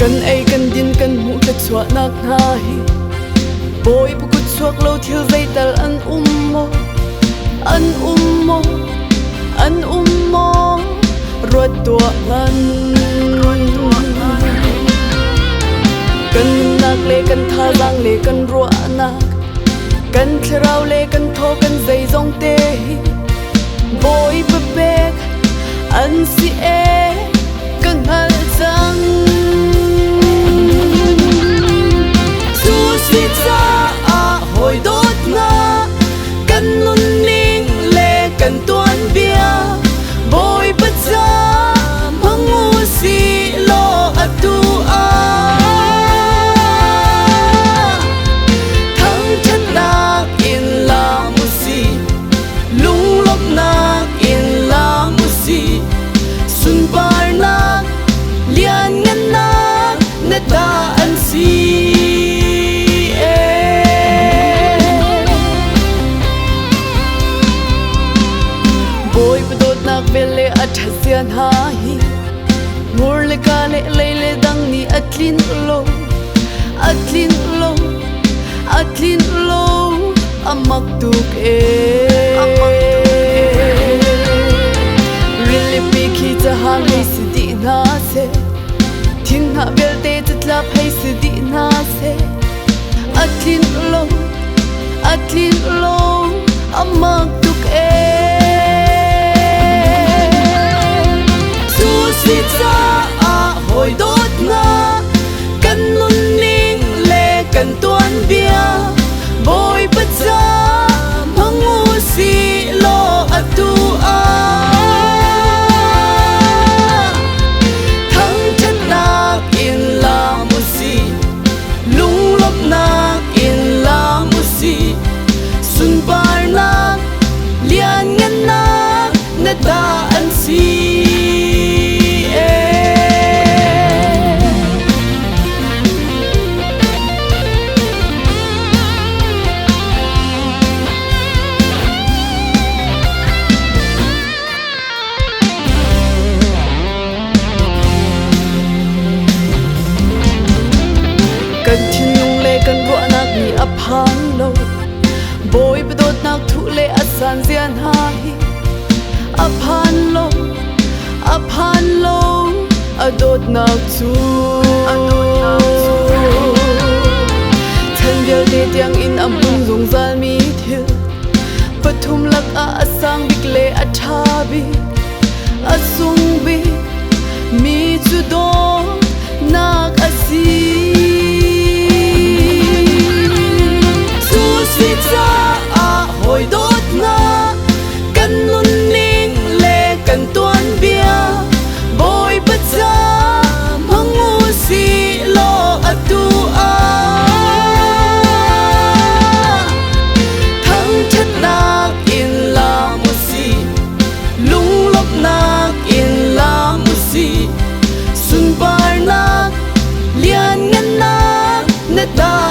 kan ei kan din kan mu ta chua nak na hi boy bu ku chuak lo thil zai tal an ummo ruat tua ngan kan nak le kan tha lang le kan ruwa nak kan thrau le kan tho kan zai zong te boy pe bek an si e kan hal chang su si cha a hoi dot na kan nun ning le kan tuan bia boy pe cha mangu si lo atu a thang chan nak in la mu si lung lop nak in la mu si sun bar nak lian ngan nak na ta an si boy pedot nak vele athasian ha hi mur le ka le dang ni atlin lo amak tuk e really picky ta hang hey sidi na se thing ha vel te tla phai sidi na se atlin lo amak tuk e su si cha a hoi dot na kan nun ning le kan tuan bia boy pa cha mangu si lo atu a thang chan nak in la mu si lung lop nak in la mu si sun bar nak lian ngan nak na ta an si kan thin nung le kan ruwa nak ni aphan lo boy pedot nak thu le asan zian ha hi aphan lo adot nak chu than vel te tiang in amun zung zal mi thil pathum lak a asang bik le atha bi asung bi mi chu do nak asi si cha a hoi dot na kan nun ning le kan tuan bia boy pa cha mangu si lo atu a thang chan nak in la mu si lung lop nak in la mu si sun bar nak lian ngan nak na ta